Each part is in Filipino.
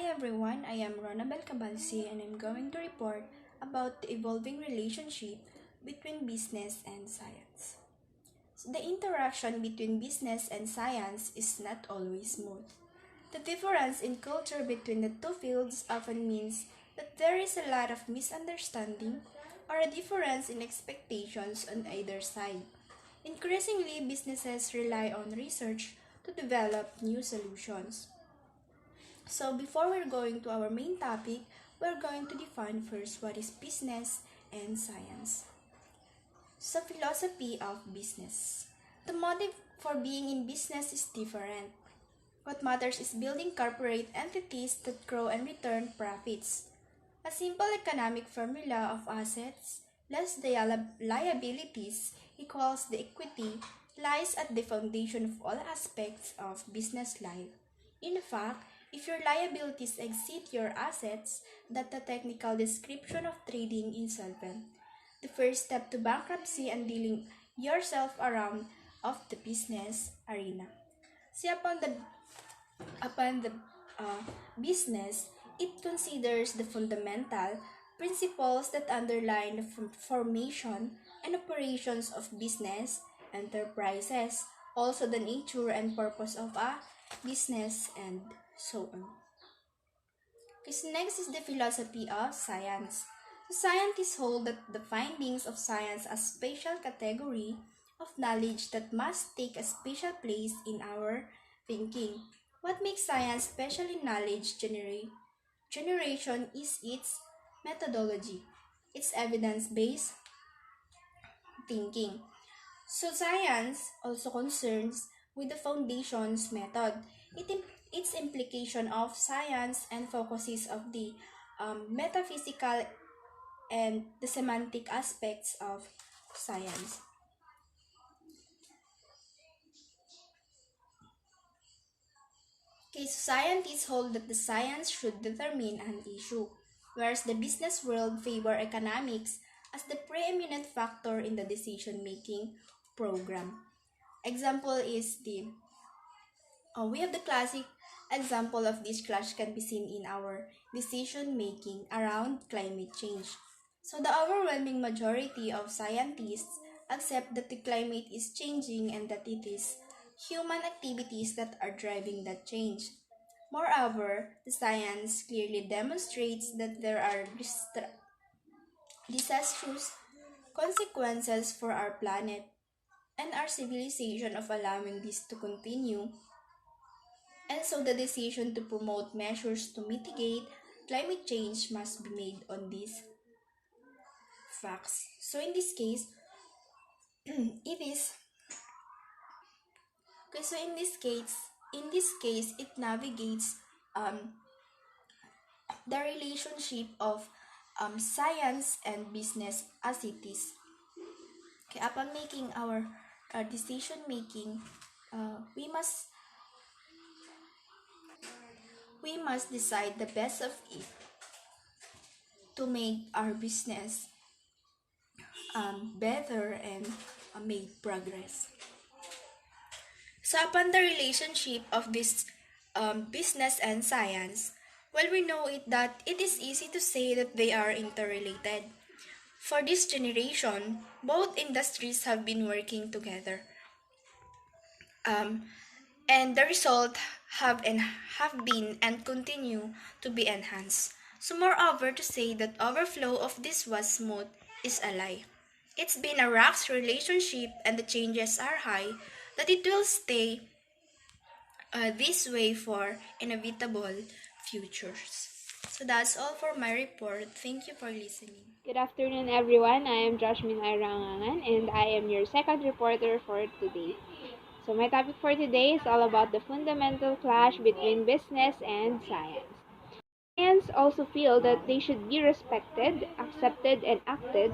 everyone, I am Ronabelle Cabalsi and I'm going to report about the evolving relationship between business and science. So the interaction between business and science is not always smooth. The difference in culture between the two fields often means that there is a lot of misunderstanding or a difference in expectations on either side. Increasingly, businesses rely on research to develop new solutions. So before we're going to our main topic, we're going to define first what is business and science. So philosophy of business. The motive for being in business is different. What matters is building corporate entities that grow and return profits. A simple economic formula of assets less the liabilities equals the equity lies at the foundation of all aspects of business life. In fact, if your liabilities exceed your assets, that's the technical description of trading insolvent. The first step to bankruptcy and dealing yourself around of the business arena. See, upon the business, it considers the fundamental principles that underlie the formation and operations of business enterprises, also the nature and purpose of a business, and so on. Okay, next is the philosophy of science. Scientists hold that the findings of science as special category of knowledge that must take a special place in our thinking. What makes science special in knowledge generation is its methodology, its evidence-based thinking. So science also concerns with the foundations method. Its implication of science and focuses of the metaphysical and the semantic aspects of science. Okay, so scientists hold that the science should determine an issue, whereas the business world favor economics as the preeminent factor in the decision-making program. Example is we have the classic example of this clash can be seen in our decision-making around climate change. So the overwhelming majority of scientists accept that the climate is changing and that it is human activities that are driving that change. Moreover, the science clearly demonstrates that there are disastrous consequences for our planet and our civilization of allowing this to continue, and so the decision to promote measures to mitigate climate change must be made on these facts. So in this case, it is okay. So in this case, it navigates the relationship of science and business as it is. Okay, upon making our decision making, we must decide the best of it to make our business better and make progress. So upon the relationship of this business and science, well, we know it that it is easy to say that they are interrelated. For this generation, both industries have been working together, and the result have been and continue to be enhanced. So moreover, to say that overflow of this was smooth is a lie. It's been a rough relationship and the changes are high that it will stay this way for inevitable futures. So that's all for my report. Thank you for listening. Good afternoon, everyone. I am Jashmin-Iera Angangan, and I am your second reporter for today. So my topic for today is all about the fundamental clash between business and science. Science also feel that they should be respected, accepted, and acted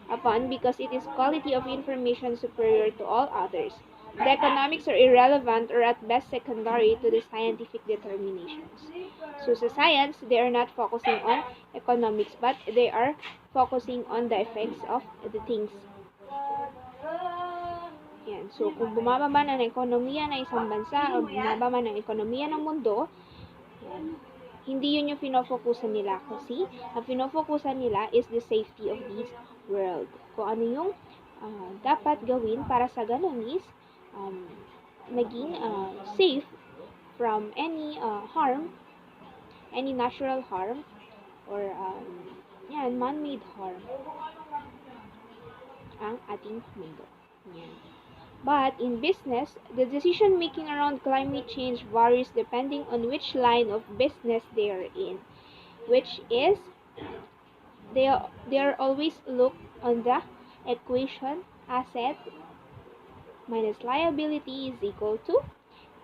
upon because it is quality of information superior to all others. The economics are irrelevant or at best secondary to the scientific determinations. So sa science, they are not focusing on economics but they are focusing on the effects of the things. Yan. So kung bumaba man ang ekonomiya ng isang bansa o bumaba man ang ekonomiya ng mundo, yan, Hindi yun yung finofokusan nila kasi ang finofokusan nila is the safety of this world. Kung ano yung dapat gawin para sa ganun is maging safe from any harm, any natural harm, or man-made harm ang ating mundo. Yan. But in business, the decision making around climate change varies depending on which line of business they are in, which is they are always look on the equation asset minus liability is equal to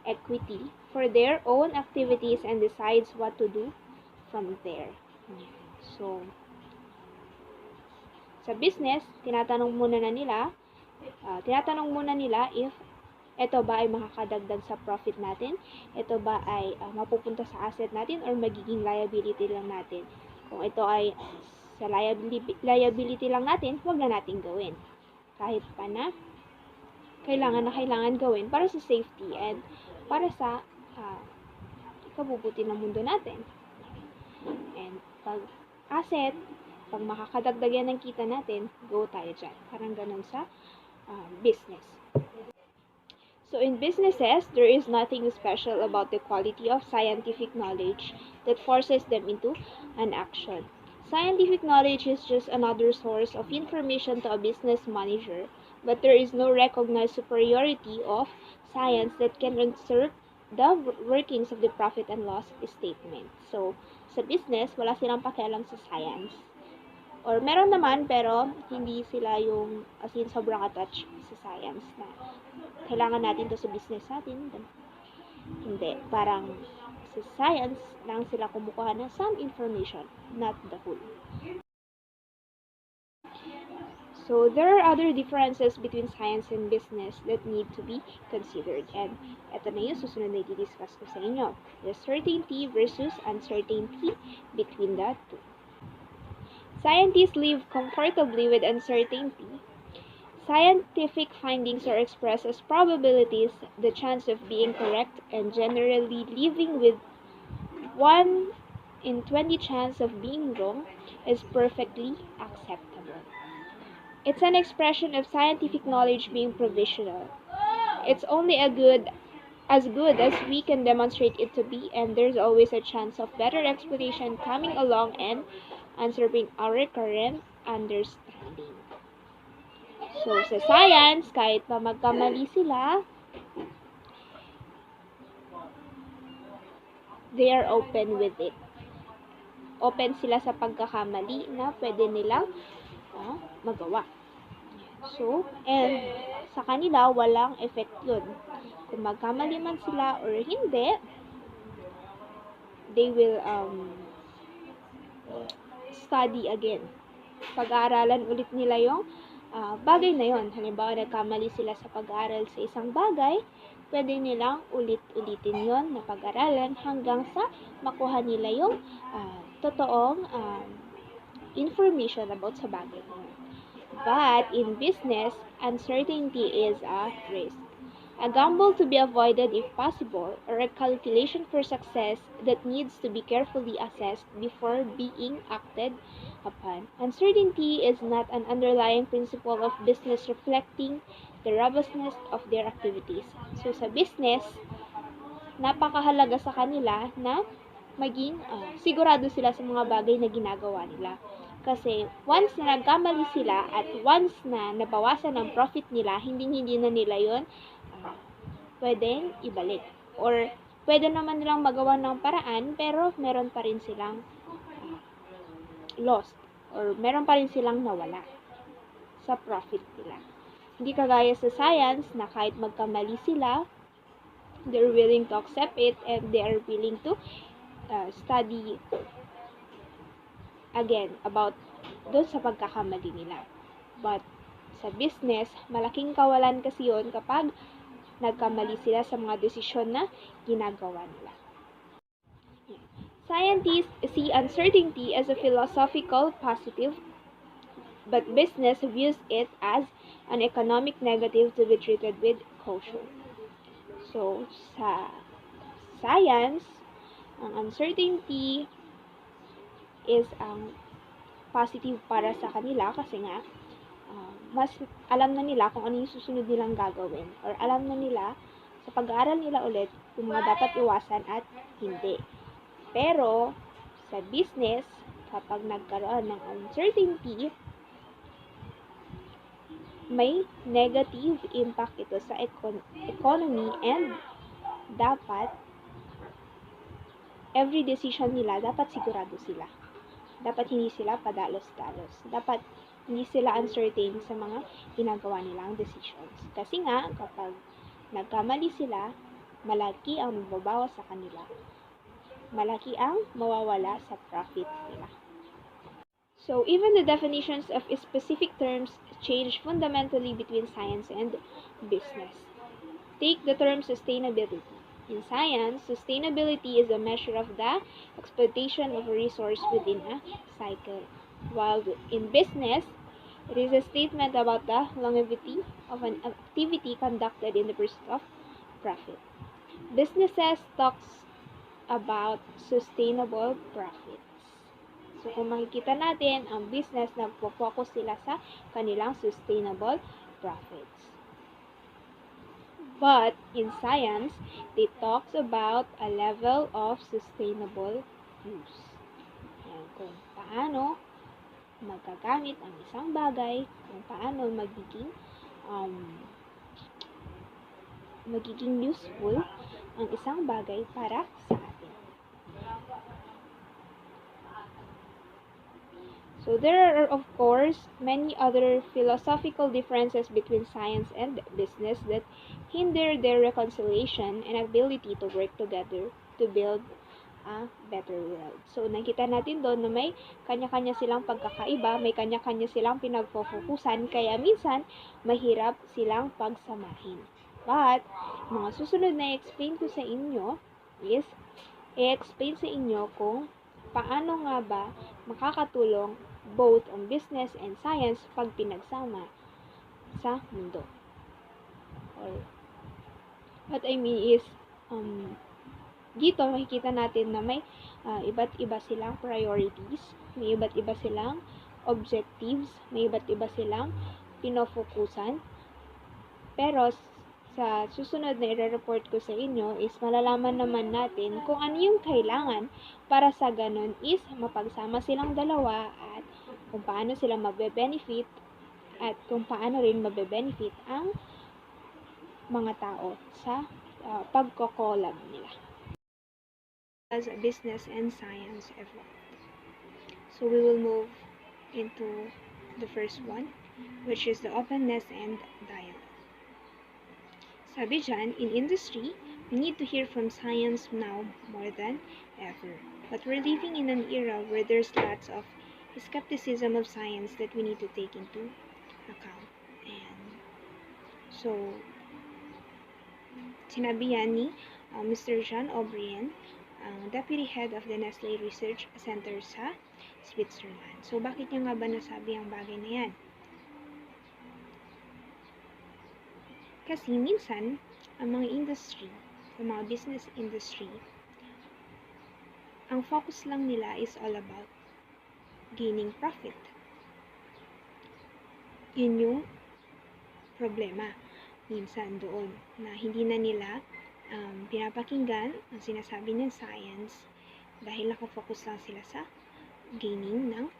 equity for their own activities and decides what to do from there. So, sa business, tinatanong muna nila if ito ba ay makakadagdag sa profit natin, ito ba ay mapupunta sa asset natin or magiging liability lang natin. Kung ito ay sa liability lang natin, huwag na natin gawin. Kahit pa na kailangan gawin para sa safety and para sa ikabubuti ng mundo natin. And pag asset, pag makakadagdag yan ng kita natin, go tayo dyan. Parang ganun sa business. So in businesses, there is nothing special about the quality of scientific knowledge that forces them into an action. Scientific knowledge is just another source of information to a business manager, but there is no recognized superiority of science that can insert the workings of the profit and loss statement. So, sa business, wala silang pakialam sa science. Or meron naman, pero hindi sila yung as in sobrang attached sa science na kailangan natin to sa business natin. Hindi. Parang sa science lang sila kumukuha ng some information, not the whole. So, there are other differences between science and business that need to be considered. And ito na yung susunod na i-discuss ko sa inyo. The certainty versus uncertainty between the two. Scientists live comfortably with uncertainty. Scientific findings are expressed as probabilities, the chance of being correct, and generally living with 1 in 20 chance of being wrong is perfectly acceptable. It's an expression of scientific knowledge being provisional. It's only as good as we can demonstrate it to be, and there's always a chance of better explanation coming along and answering our current understanding. So, sa science, kahit pa magkamali sila, they are open with it. Open sila sa pagkakamali na pwede nilang magawa. So, and sa kanila, walang effect yun. Kung magkamali man sila or hindi, they will study again. Pag-aaralan ulit nila yung bagay na yon. Halimbawa, nagkamali sila sa pag-aaral sa isang bagay, pwede nilang ulit-ulitin yon na pag-aralan hanggang sa makuha nila yung totoong information about sa bagay na yun. But in business, uncertainty is a risk. A gamble to be avoided if possible, or a calculation for success that needs to be carefully assessed before being acted upon. Uncertainty is not an underlying principle of business reflecting the robustness of their activities. So sa business, napakahalaga sa kanila na maging sigurado sila sa mga bagay na ginagawa nila. Kasi once na nagkamali sila at once na nabawasan ang profit nila, hindi na nila yon pwedeng ibalik. Or pwede naman nilang magawa ng paraan, pero meron pa rin silang lost. Or meron pa rin silang nawala sa profit nila. Hindi kagaya sa science na kahit magkamali sila, they're willing to accept it and they are willing to study again about doon sa pagkakamali nila. But sa business, malaking kawalan kasi yun kapag nagkamali sila sa mga desisyon na ginagawa nila. Scientists see uncertainty as a philosophical positive, but business views it as an economic negative to be treated with caution. So, sa science, Ang uncertainty is ang positive para sa kanila kasi nga mas alam na nila kung ano yung susunod nilang gagawin or alam na nila sa pag-aaral nila ulit yung mga dapat iwasan at hindi. Pero sa business, kapag nagkaroon ng uncertainty, may negative impact ito sa economy and dapat every decision nila, dapat sigurado sila. Dapat hindi sila padalos-dalos. Dapat hindi sila uncertain sa mga ginagawa nilang decisions. Kasi nga, kapag nagkamali sila, malaki ang mababawas sa kanila. Malaki ang mawawala sa profit nila. So, even the definitions of specific terms change fundamentally between science and business. Take the term sustainability. In science, sustainability is a measure of the exploitation of a resource within a cycle, while in business, it is a statement about the longevity of an activity conducted in the pursuit of profit. Businesses talks about sustainable profits. So, kung makikita natin, ang business, nagpo-focus sila sa kanilang sustainable profits. But in science, it talks about a level of sustainable use. Yan, kung paano magagamit ang isang bagay, kung paano magiging useful ang isang bagay para sa atin. So there are, of course, many other philosophical differences between science and business that hinder their reconciliation and ability to work together to build a better world. So nakita natin doon na may kanya-kanya silang pagkakaiba, may kanya-kanya silang pinagfokusan, kaya minsan mahirap silang pagsamahin. But mga susunod na i-explain ko sa inyo is i-explain sa inyo kung paano nga ba makakatulong both on business and science pag pinagsama sa mundo. Or, what I mean is, dito makikita natin na may iba't iba silang priorities, may iba't iba silang objectives, may iba't iba silang pinofokusan. Pero sa susunod na i-report ko sa inyo is malalaman naman natin kung ano yung kailangan para sa ganun is mapagsama silang dalawa at kung paano sila mabe-benefit at kung paano rin mabe-benefit ang mga tao sa pagko-collab nila. As business and science evolved. So we will move into the first one, which is the openness and dialogue. Sabi dyan, in industry, we need to hear from science now more than ever. But we're living in an era where there's lots of skepticism of science that we need to take into account. And so, sinabi yan ni Mr. Jean O'Brien, ang Deputy Head of the Nestle Research Center sa Switzerland. So, bakit niya nga ba nasabi ang bagay na yan? Kasi minsan, ang mga industry, ang mga business industry, ang focus lang nila is all about gaining profit. Yun yung problema minsan doon, na hindi na nila pinapakinggan ang sinasabi ng science dahil nakafocus lang sila sa gaining ng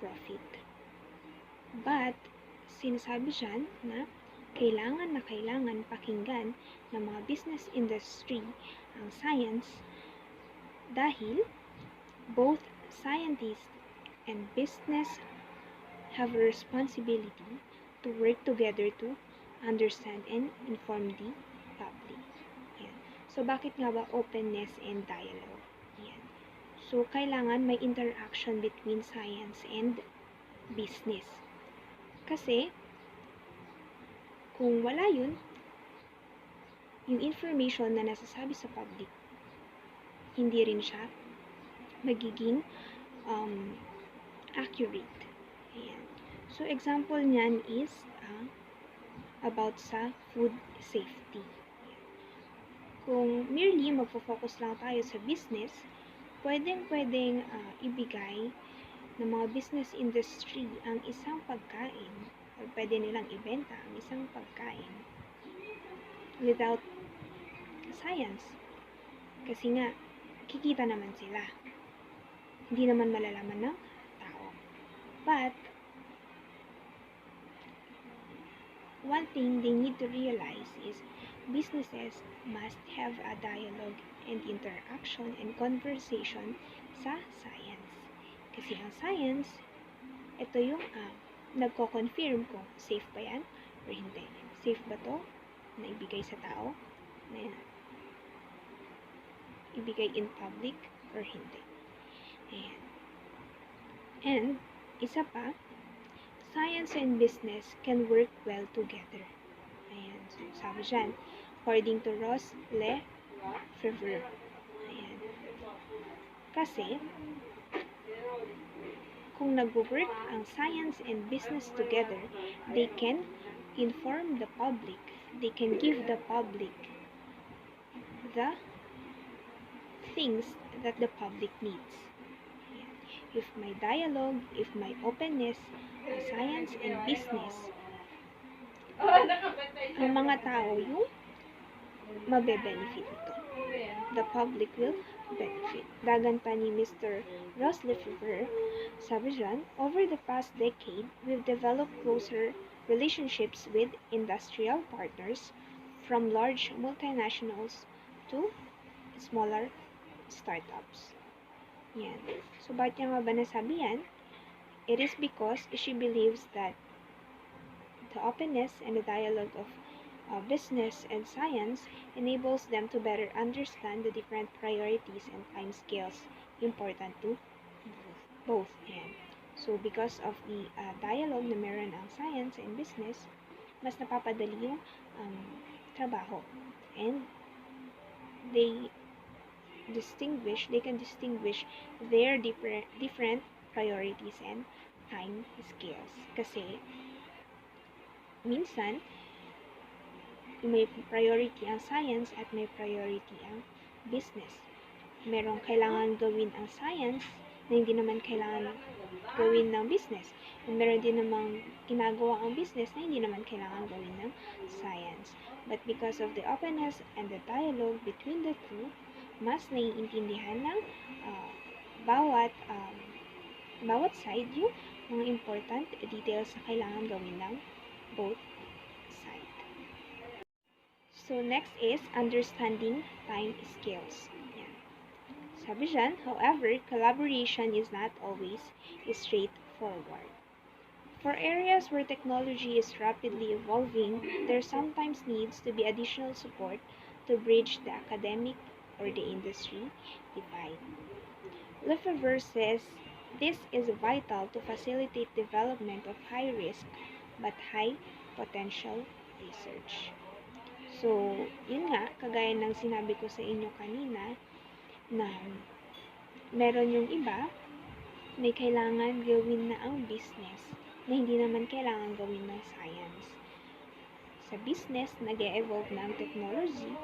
profit. But, sinasabi dyan na kailangan pakinggan ng mga business industry ang science dahil both scientists and business have a responsibility to work together to understand and inform the public. Yan. So, bakit nga ba openness and dialogue? Yan. So, kailangan may interaction between science and business. Kasi, kung wala yun, yung information na nasasabi sa public, hindi rin siya magiging accurate. Ayan. So, example niyan is about sa food safety. Kung merely magfo-focus lang tayo sa business, pwedeng ibigay ng mga business industry ang isang pagkain or pwede nilang ibenta ang isang pagkain without science. Kasi nga, kikita naman sila. Hindi naman malalaman ng tao. But, one thing they need to realize is businesses must have a dialogue and interaction and conversation sa science. Kasi ang science, ito yung nagko-confirm kung safe ba yan or hindi. Safe ba to na ibigay sa tao? Na ibigay in public or hindi. Ayan. And, isa pa, science and business can work well together. Ayan. So, sabi dyan, according to Ronabelle R. Ayan. Kasi, kung nag-work ang science and business together, they can inform the public. They can give the public the things that the public needs. If may dialogue, if may openness, science and business, ang mga tao yung mabe-benefit nito. The public will benefit. Dagan pa ni Mr. Ronabelle R, sabi dyan, over the past decade, we've developed closer relationships with industrial partners from large multinationals to smaller startups. Yan. So, bakit niya nga ba nasabi yan? It is because she believes that the openness and the dialogue of business and science enables them to better understand the different priorities and timescales important to both. Yan. So, because of the dialogue na meron ang science and business, mas napapadali yung trabaho. And they can distinguish their different priorities and time scales. Kasi, minsan, may priority ang science at may priority ang business. Merong kailangan gawin ang science na hindi naman kailangan gawin ng business. And meron din namang ginagawa ang business na hindi naman kailangan gawin ng science. But because of the openness and the dialogue between the two, mas naiintindihan ng bawat side yung mga important details na kailangan gawin ng both side. So, next is understanding time scales. Yan. Sabi dyan, however, collaboration is not always straightforward. For areas where technology is rapidly evolving, there sometimes needs to be additional support to bridge the academic or the industry divide. Lefebvre says, this is vital to facilitate development of high-risk but high-potential research. So, yun nga, kagaya ng sinabi ko sa inyo kanina, na meron yung iba, may kailangan gawin na ang business na hindi naman kailangan gawin ng science. Sa business, nag-e-evolve na ang technology,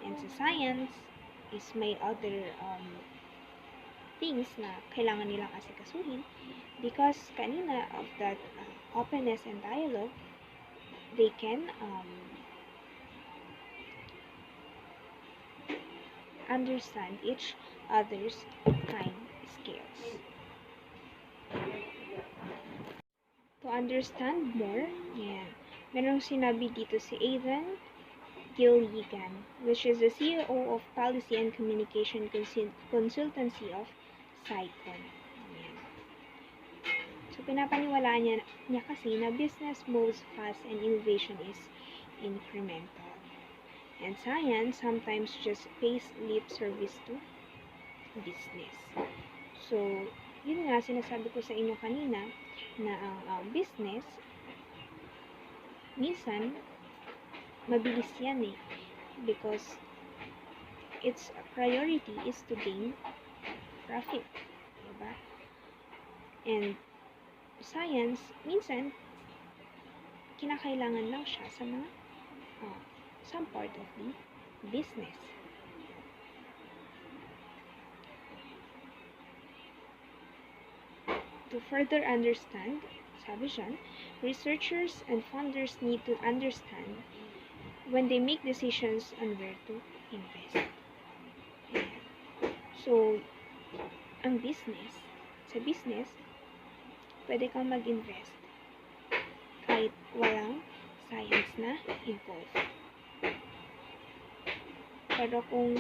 and sa science, is may other things na kailangan nilang asikasuhin because kanina of that openness and dialogue, they can understand each other's time scales. To understand more, yan, merong sinabi dito si Aidan Gilligan, which is the CEO of Policy and Communication Consultancy of SciCon. Ayan. So, pinapaniwalaan niya kasi na business moves fast and innovation is incremental. And science sometimes just pays lip service to business. So, yun nga, sinasabi ko sa inyo kanina na ang business, minsan, mabilis yan because its priority is to gain profit, diba? And science, minsan kinakailangan lang siya sa mga some part of the business. to further understand, sabi siya, researchers and founders need to understand when they make decisions on where to invest. So, ang business, sa business, pwede kang mag-invest kahit walang science na involved. Pero kung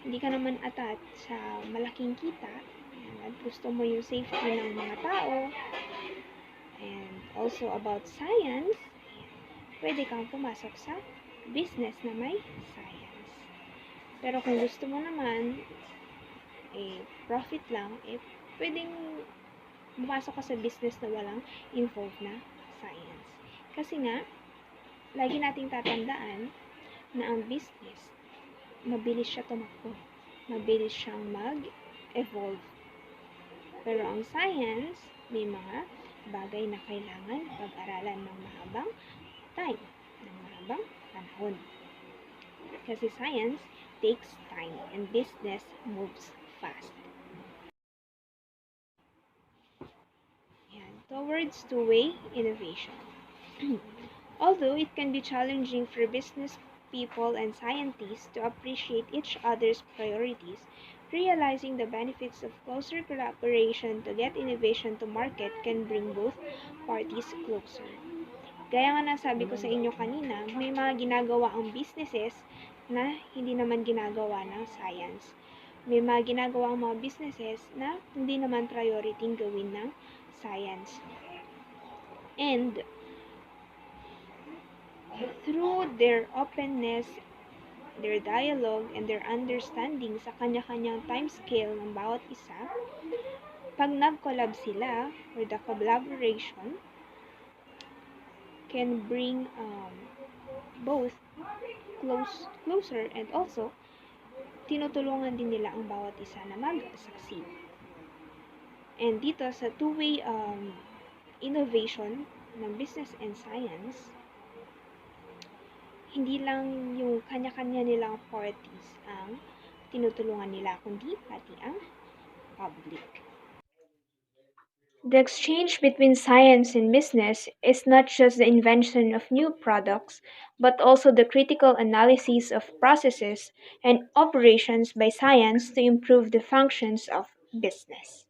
hindi ka naman atat sa malaking kita, at gusto mo yung safety ng mga tao, and also about science, pwede kang pumasok sa business na may science. Pero kung gusto mo naman, profit lang, pwedeng pumasok ka sa business na walang involved na science. Kasi nga, lagi nating tatandaan na ang business, mabilis siya tumakbo. Mabilis siyang mag-evolve. Pero ang science, may mga bagay na kailangan pag-aralan ng mahabang time, ng mahabang panahon. Kasi science takes time and business moves fast. Yan, towards two-way innovation. Although it can be challenging for business people and scientists to appreciate each other's priorities, realizing the benefits of closer collaboration to get innovation to market can bring both parties closer. Gaya nga nasabi ko sa inyo kanina, may mga ginagawa ang businesses na hindi naman ginagawa ng science. May mga ginagawa ang mga businesses na hindi naman priority gawin ng science. And through their openness, their dialogue, and their understanding sa kanya-kanyang time scale ng bawat isa, pag nag-collab sila, or the collaboration, can bring both closer, and also tinutulungan din nila ang bawat isa na mag-succeed. And dito sa two-way innovation ng business and science, hindi lang yung kanya-kanya nilang parties ang tinutulungan nila, kundi pati ang public. The exchange between science and business is not just the invention of new products, but also the critical analysis of processes and operations by science to improve the functions of business.